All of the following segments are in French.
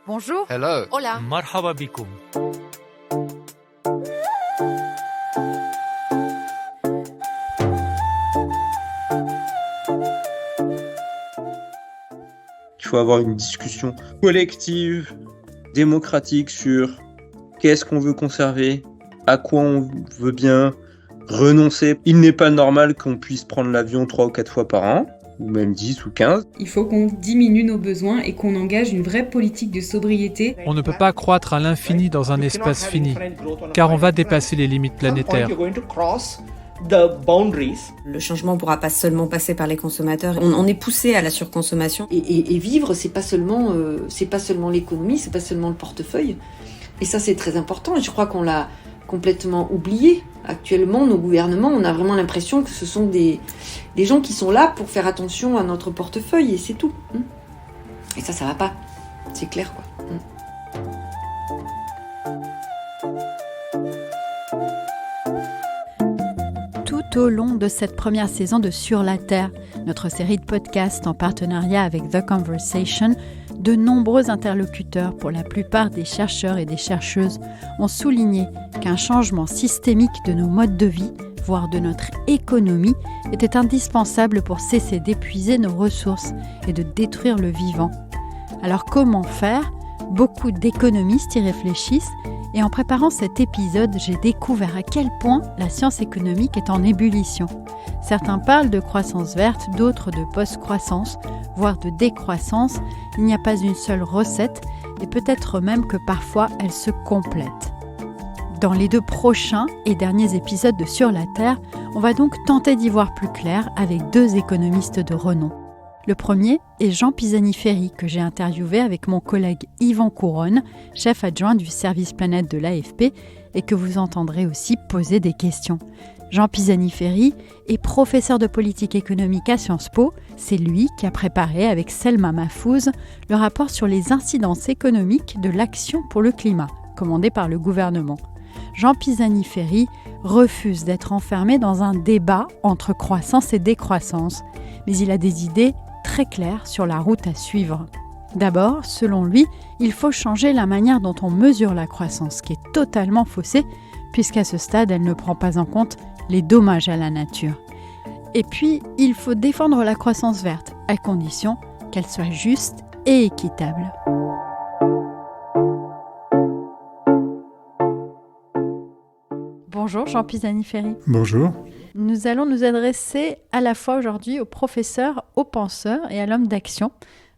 Bonjour. Hello. Hola. مرحبا بكم. Il faut avoir une discussion collective, démocratique sur qu'est-ce qu'on veut conserver, à quoi on veut bien renoncer. Il n'est pas normal qu'on puisse prendre l'avion 3 ou 4 fois par an, ou même 10 ou 15. Il faut qu'on diminue nos besoins et qu'on engage une vraie politique de sobriété. On ne peut pas croître à l'infini dans un espace fini, car on va dépasser les limites planétaires. Le changement ne pourra pas seulement passer par les consommateurs. On est poussé à la surconsommation. Et vivre, c'est pas seulement l'économie, c'est pas seulement le portefeuille. Et ça, c'est très important. Et je crois qu'on l'a complètement oublié. Actuellement, nos gouvernements, on a vraiment l'impression que ce sont des gens qui sont là pour faire attention à notre portefeuille, et c'est tout. Et ça va pas. C'est clair, quoi. Tout au long de cette première saison de Sur la Terre, notre série de podcasts en partenariat avec The Conversation, de nombreux interlocuteurs, pour la plupart des chercheurs et des chercheuses, ont souligné qu'un changement systémique de nos modes de vie, voire de notre économie, était indispensable pour cesser d'épuiser nos ressources et de détruire le vivant. Alors comment faire ? Beaucoup d'économistes y réfléchissent, et en préparant cet épisode, j'ai découvert à quel point la science économique est en ébullition. Certains parlent de croissance verte, d'autres de post-croissance, voire de décroissance. Il n'y a pas une seule recette, et peut-être même que parfois elle se complète. Dans les 2 prochains et derniers épisodes de Sur la Terre, on va donc tenter d'y voir plus clair avec 2 économistes de renom. Le premier est Jean Pisani-Ferry, que j'ai interviewé avec mon collègue Yvan Couronne, chef adjoint du service planète de l'AFP, et que vous entendrez aussi poser des questions. Jean Pisani-Ferry est professeur de politique économique à Sciences Po. C'est lui qui a préparé avec Selma Mahfouz le rapport sur les incidences économiques de l'action pour le climat, commandé par le gouvernement. Jean Pisani-Ferry refuse d'être enfermé dans un débat entre croissance et décroissance, mais il a des idées très claires sur la route à suivre. D'abord, selon lui, il faut changer la manière dont on mesure la croissance, qui est totalement faussée, puisqu'à ce stade, elle ne prend pas en compte les dommages à la nature. Et puis, il faut défendre la croissance verte, à condition qu'elle soit juste et équitable. Bonjour Jean Pisani-Ferry. Bonjour. Nous allons nous adresser à la fois aujourd'hui aux professeurs, aux penseurs et à l'homme d'action.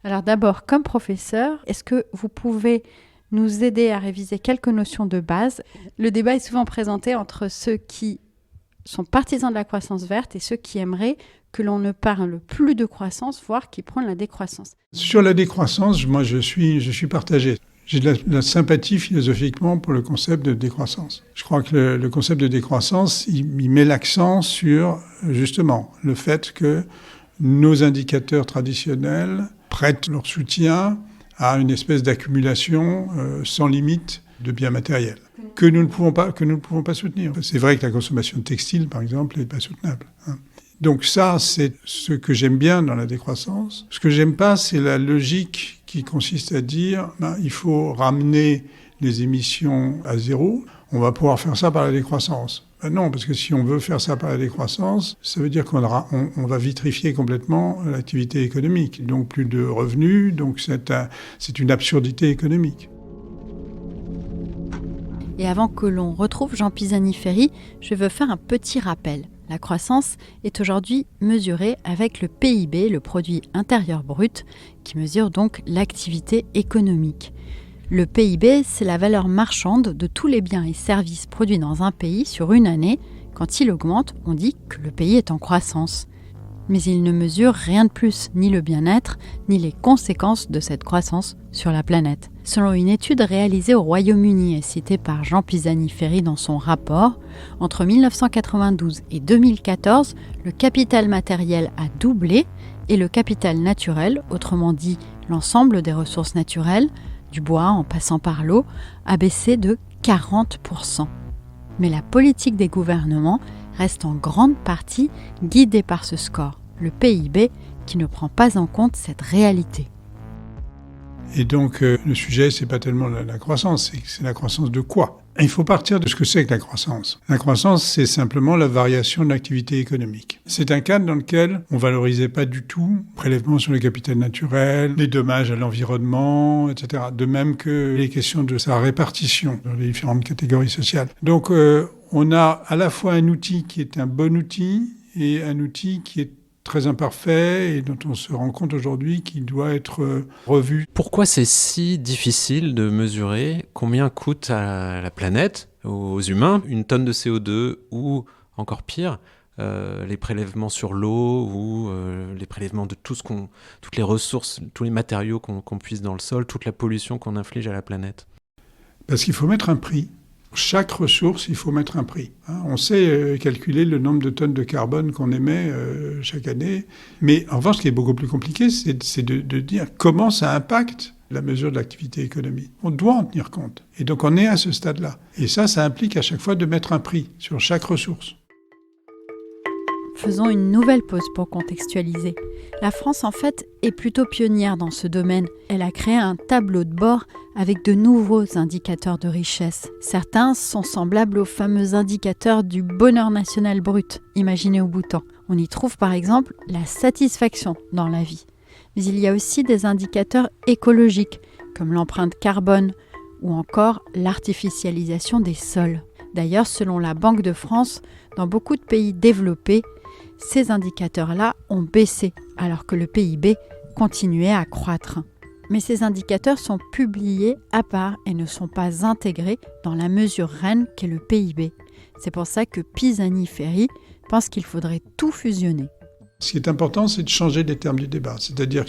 Alors d'abord, comme professeur, est-ce que vous pouvez nous aider à réviser quelques notions de base ? Le débat est souvent présenté entre ceux qui sont partisans de la croissance verte et ceux qui aimeraient que l'on ne parle plus de croissance, voire qui prônent la décroissance. Sur la décroissance, moi je suis partagé. J'ai de la sympathie philosophiquement pour le concept de décroissance. Je crois que le concept de décroissance, il met l'accent sur justement le fait que nos indicateurs traditionnels prêtent leur soutien à une espèce d'accumulation sans limite de biens matériels que nous ne pouvons pas soutenir. C'est vrai que la consommation de textiles, par exemple, n'est pas soutenable. Donc ça, c'est ce que j'aime bien dans la décroissance. Ce que j'aime pas, c'est la logique qui consiste à dire il faut ramener les émissions à zéro. On va pouvoir faire ça par la décroissance. Non, parce que si on veut faire ça par la décroissance, ça veut dire qu'on va vitrifier complètement l'activité économique. Donc plus de revenus, donc c'est une absurdité économique. Et avant que l'on retrouve Jean Pisani-Ferry, je veux faire un petit rappel. La croissance est aujourd'hui mesurée avec le PIB, le produit intérieur brut, qui mesure donc l'activité économique. Le PIB, c'est la valeur marchande de tous les biens et services produits dans un pays sur une année. Quand il augmente, on dit que le pays est en croissance. Mais il ne mesure rien de plus, ni le bien-être, ni les conséquences de cette croissance sur la planète. Selon une étude réalisée au Royaume-Uni et citée par Jean Pisani-Ferry dans son rapport, entre 1992 et 2014, le capital matériel a doublé et le capital naturel, autrement dit l'ensemble des ressources naturelles, du bois en passant par l'eau, a baissé de 40%. Mais la politique des gouvernements reste en grande partie guidée par ce score, le PIB, qui ne prend pas en compte cette réalité. Et donc, le sujet, c'est pas tellement la croissance, c'est la croissance de quoi ? Et il faut partir de ce que c'est que la croissance. La croissance, c'est simplement la variation de l'activité économique. C'est un cadre dans lequel on valorisait pas du tout prélèvement sur le capital naturel, les dommages à l'environnement, etc. De même que les questions de sa répartition dans les différentes catégories sociales. Donc, on a à la fois un outil qui est un bon outil et un outil qui est très imparfait et dont on se rend compte aujourd'hui qu'il doit être revu. Pourquoi c'est si difficile de mesurer combien coûte à la planète, aux humains, une tonne de CO2 ou, encore pire, les prélèvements sur l'eau ou les prélèvements de toutes les ressources, tous les matériaux qu'on puise dans le sol, toute la pollution qu'on inflige à la planète ? Parce qu'il faut mettre un prix. Chaque ressource, il faut mettre un prix. On sait calculer le nombre de tonnes de carbone qu'on émet chaque année. Mais en revanche, ce qui est beaucoup plus compliqué, c'est de dire comment ça impacte la mesure de l'activité économique. On doit en tenir compte. Et donc, on est à ce stade-là. Et ça implique à chaque fois de mettre un prix sur chaque ressource. Faisons une nouvelle pause pour contextualiser. La France, en fait, est plutôt pionnière dans ce domaine. Elle a créé un tableau de bord avec de nouveaux indicateurs de richesse. Certains sont semblables aux fameux indicateurs du bonheur national brut, imaginés au Bhoutan. On y trouve par exemple la satisfaction dans la vie. Mais il y a aussi des indicateurs écologiques, comme l'empreinte carbone ou encore l'artificialisation des sols. D'ailleurs, selon la Banque de France, dans beaucoup de pays développés, ces indicateurs-là ont baissé, alors que le PIB continuait à croître. Mais ces indicateurs sont publiés à part et ne sont pas intégrés dans la mesure reine qu'est le PIB. C'est pour ça que Pisani-Ferry pense qu'il faudrait tout fusionner. Ce qui est important, c'est de changer les termes du débat. C'est-à-dire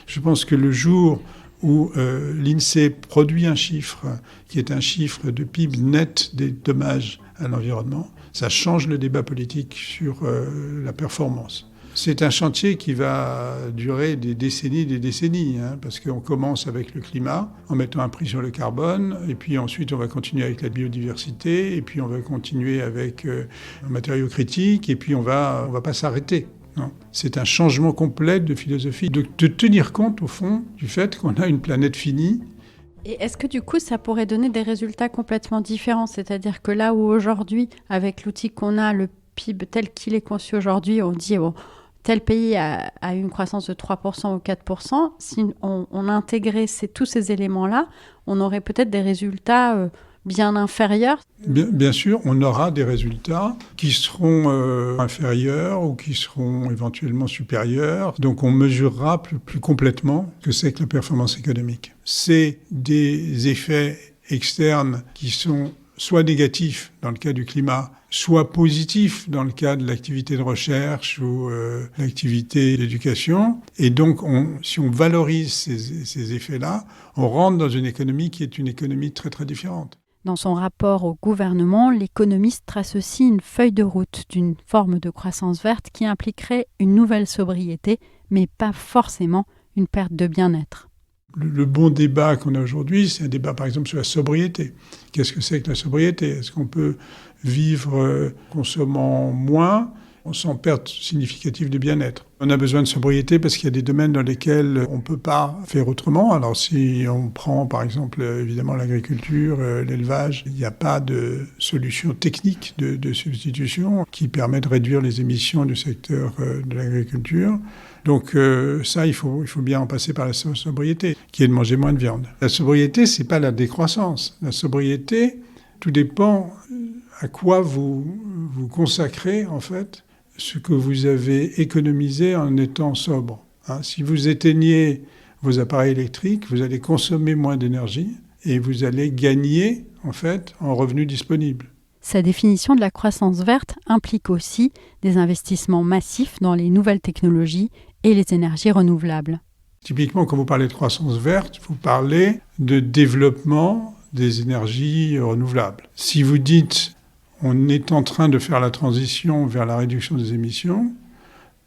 je pense que le jour où l'INSEE produit un chiffre qui est un chiffre de PIB net des dommages à l'environnement, ça change le débat politique sur la performance. C'est un chantier qui va durer des décennies, parce qu'on commence avec le climat, en mettant un prix sur le carbone, et puis ensuite on va continuer avec la biodiversité, et puis on va continuer avec les matériaux critiques, et puis on va pas s'arrêter. Non. C'est un changement complet de philosophie, de tenir compte au fond du fait qu'on a une planète finie. Et est-ce que du coup, ça pourrait donner des résultats complètement différents ? C'est-à-dire que là où aujourd'hui, avec l'outil qu'on a, le PIB tel qu'il est conçu aujourd'hui, on dit tel pays a une croissance de 3% ou 4%, si on intégrait tous ces éléments-là, on aurait peut-être des résultats bien inférieurs. Bien sûr, on aura des résultats qui seront inférieurs ou qui seront éventuellement supérieurs. Donc on mesurera plus complètement ce que c'est que la performance économique. C'est des effets externes qui sont soit négatifs dans le cas du climat, soit positifs dans le cas de l'activité de recherche ou l'activité d'éducation. Et donc, si on valorise ces effets-là, on rentre dans une économie qui est une économie très, très différente. Dans son rapport au gouvernement, l'économiste trace aussi une feuille de route d'une forme de croissance verte qui impliquerait une nouvelle sobriété, mais pas forcément une perte de bien-être. Le bon débat qu'on a aujourd'hui, c'est un débat par exemple sur la sobriété. Qu'est-ce que c'est que la sobriété ? Est-ce qu'on peut vivre consommant moins sans perte significative de bien-être ? On a besoin de sobriété parce qu'il y a des domaines dans lesquels on ne peut pas faire autrement. Alors si on prend par exemple évidemment l'agriculture, l'élevage, il n'y a pas de solution technique de substitution qui permet de réduire les émissions du secteur de l'agriculture. Donc ça, il faut bien en passer par la sobriété, qui est de manger moins de viande. La sobriété, c'est pas la décroissance. La sobriété, tout dépend à quoi vous consacrez en fait ce que vous avez économisé en étant sobre. Si vous éteignez vos appareils électriques, vous allez consommer moins d'énergie et vous allez gagner en fait en revenus disponibles. Sa définition de la croissance verte implique aussi des investissements massifs dans les nouvelles technologies et les énergies renouvelables. Typiquement, quand vous parlez de croissance verte, vous parlez de développement des énergies renouvelables. Si vous dites on est en train de faire la transition vers la réduction des émissions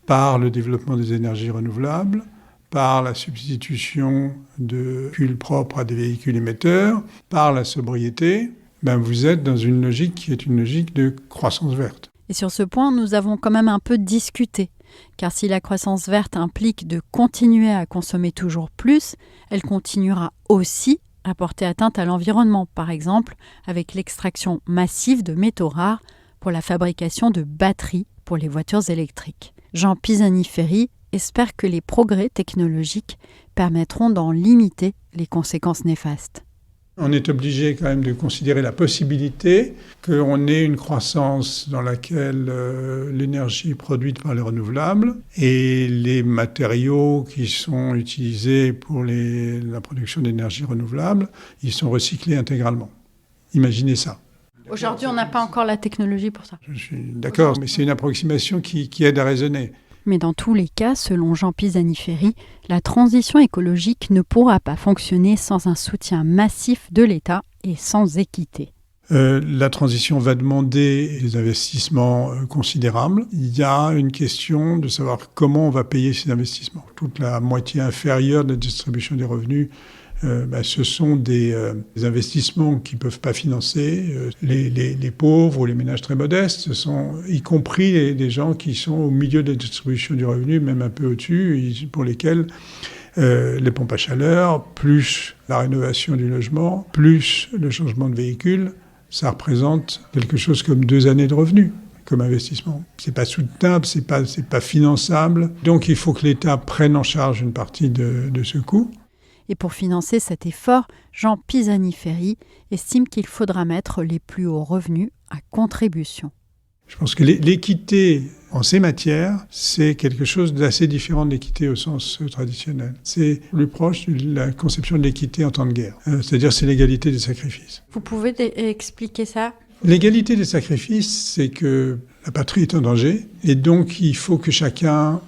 par le développement des énergies renouvelables, par la substitution de véhicules propres à des véhicules émetteurs, par la sobriété, vous êtes dans une logique qui est une logique de croissance verte. Et sur ce point, nous avons quand même un peu discuté. Car si la croissance verte implique de continuer à consommer toujours plus, elle continuera aussi à porter atteinte à l'environnement, par exemple avec l'extraction massive de métaux rares pour la fabrication de batteries pour les voitures électriques. Jean Pisani-Ferry espère que les progrès technologiques permettront d'en limiter les conséquences néfastes. On est obligé quand même de considérer la possibilité qu'on ait une croissance dans laquelle l'énergie produite par les renouvelables et les matériaux qui sont utilisés pour la production d'énergie renouvelable, ils sont recyclés intégralement. Imaginez ça. Aujourd'hui, on n'a pas encore la technologie pour ça. Je suis d'accord, mais c'est une approximation qui aide à raisonner. Mais dans tous les cas, selon Jean Pisani-Ferry, la transition écologique ne pourra pas fonctionner sans un soutien massif de l'État et sans équité. La transition va demander des investissements considérables. Il y a une question de savoir comment on va payer ces investissements. Toute la moitié inférieure de la distribution des revenus, ce sont des investissements qui ne peuvent pas financer les pauvres ou les ménages très modestes. Ce sont y compris des gens qui sont au milieu de la distribution du revenu, même un peu au-dessus, pour lesquels les pompes à chaleur, plus la rénovation du logement, plus le changement de véhicule, ça représente quelque chose comme 2 années de revenus comme investissement. C'est pas soutenable, c'est pas finançable. Donc il faut que l'État prenne en charge une partie de ce coût. Et pour financer cet effort, Jean Pisani-Ferry estime qu'il faudra mettre les plus hauts revenus à contribution. Je pense que l'équité en ces matières, c'est quelque chose d'assez différent de l'équité au sens traditionnel. C'est plus proche de la conception de l'équité en temps de guerre. C'est-à-dire c'est l'égalité des sacrifices. Vous pouvez expliquer ça ? L'égalité des sacrifices, c'est que la patrie est en danger et donc il faut que chacun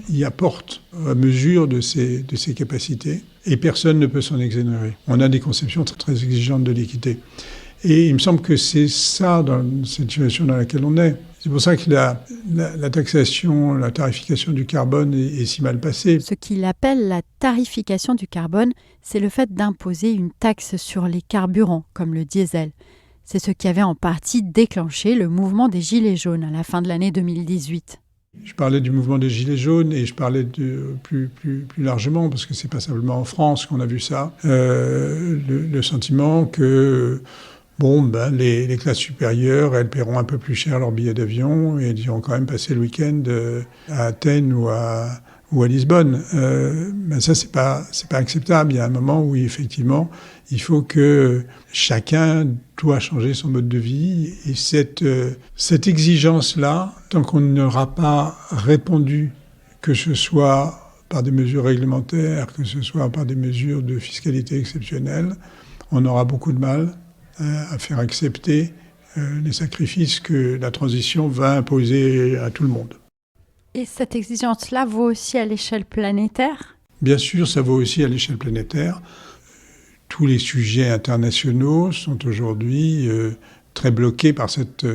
y apporte à mesure de ses capacités et personne ne peut s'en exonérer. On a des conceptions très, très exigeantes de l'équité. Et il me semble que c'est ça dans cette situation dans laquelle on est. C'est pour ça que la taxation, la tarification du carbone est si mal passée. Ce qu'il appelle la tarification du carbone, c'est le fait d'imposer une taxe sur les carburants, comme le diesel. C'est ce qui avait en partie déclenché le mouvement des Gilets jaunes à la fin de l'année 2018. Je parlais du mouvement des Gilets jaunes et je parlais plus largement, parce que c'est pas simplement en France qu'on a vu ça, le sentiment que les classes supérieures, elles paieront un peu plus cher leur billet d'avion et elles iront quand même passer le week-end à Athènes ou à Lisbonne. Ça, c'est pas acceptable. Il y a un moment où, effectivement, il faut que chacun doit changer son mode de vie. Et cette exigence-là, tant qu'on n'aura pas répondu, que ce soit par des mesures réglementaires, que ce soit par des mesures de fiscalité exceptionnelle, on aura beaucoup de mal à faire accepter les sacrifices que la transition va imposer à tout le monde. Et cette exigence-là vaut aussi à l'échelle planétaire ? Bien sûr, ça vaut aussi à l'échelle planétaire. Tous les sujets internationaux sont aujourd'hui très bloqués par cette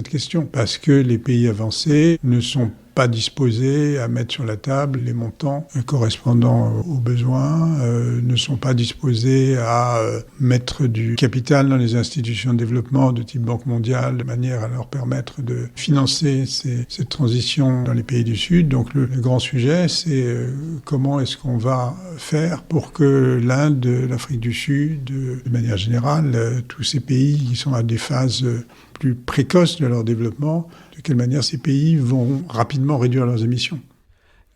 question, parce que les pays avancés ne sont pas disposés à mettre sur la table les montants correspondant aux besoins, ne sont pas disposés à mettre du capital dans les institutions de développement de type Banque mondiale, de manière à leur permettre de financer cette transition dans les pays du Sud. Donc le grand sujet, c'est comment est-ce qu'on va faire pour que l'Inde, l'Afrique du Sud, de manière générale, tous ces pays qui sont à des phases plus précoces de leur développement, de quelle manière ces pays vont rapidement réduire leurs émissions.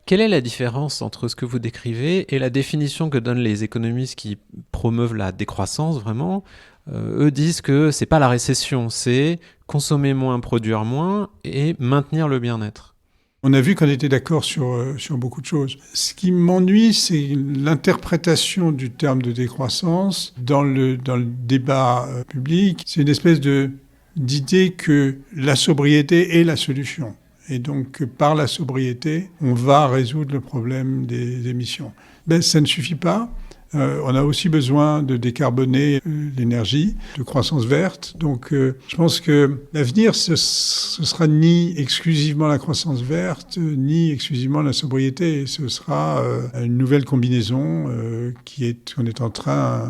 Quelle est la différence entre ce que vous décrivez et la définition que donnent les économistes qui promeuvent la décroissance vraiment ? Eux disent que c'est pas la récession, c'est consommer moins, produire moins et maintenir le bien-être. On a vu qu'on était d'accord sur beaucoup de choses. Ce qui m'ennuie, c'est l'interprétation du terme de décroissance dans le débat public. C'est une espèce d'idée que la sobriété est la solution. Et donc, par la sobriété, on va résoudre le problème des émissions. Ça ne suffit pas. On a aussi besoin de décarboner l'énergie, de croissance verte. Donc, je pense que l'avenir, ce sera ni exclusivement la croissance verte, ni exclusivement la sobriété. Ce sera une nouvelle combinaison qu'on est en train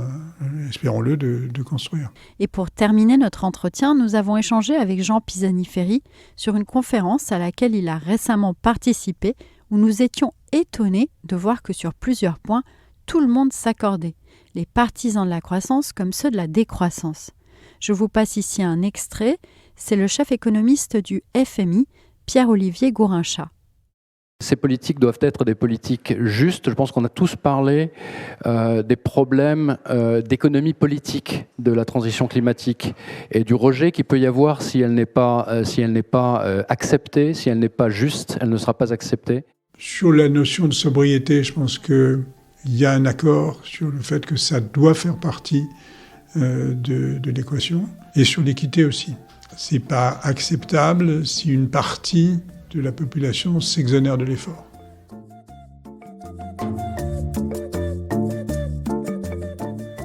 espérons-le, de construire. Et pour terminer notre entretien, nous avons échangé avec Jean Pisani-Ferry sur une conférence à laquelle il a récemment participé, où nous étions étonnés de voir que sur plusieurs points, tout le monde s'accordait, les partisans de la croissance comme ceux de la décroissance. Je vous passe ici un extrait, c'est le chef économiste du FMI, Pierre-Olivier Gourinchas. Ces politiques doivent être des politiques justes. Je pense qu'on a tous parlé des problèmes d'économie politique de la transition climatique et du rejet qu'il peut y avoir si elle n'est pas acceptée, si elle n'est pas juste, elle ne sera pas acceptée. Sur la notion de sobriété, je pense qu'il y a un accord sur le fait que ça doit faire partie de l'équation, et sur l'équité aussi. C'est pas acceptable si une partie de la population s'exonère de l'effort.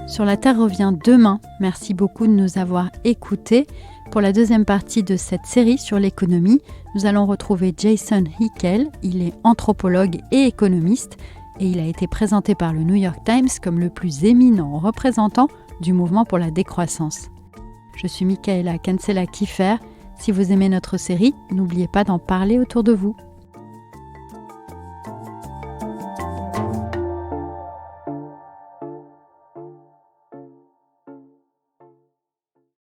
Sur la Terre revient demain. Merci beaucoup de nous avoir écoutés. Pour la deuxième partie de cette série sur l'économie, nous allons retrouver Jason Hickel. Il est anthropologue et économiste et il a été présenté par le New York Times comme le plus éminent représentant du mouvement pour la décroissance. Je suis Michaela Cancela-Kiefer. Si vous aimez notre série, n'oubliez pas d'en parler autour de vous.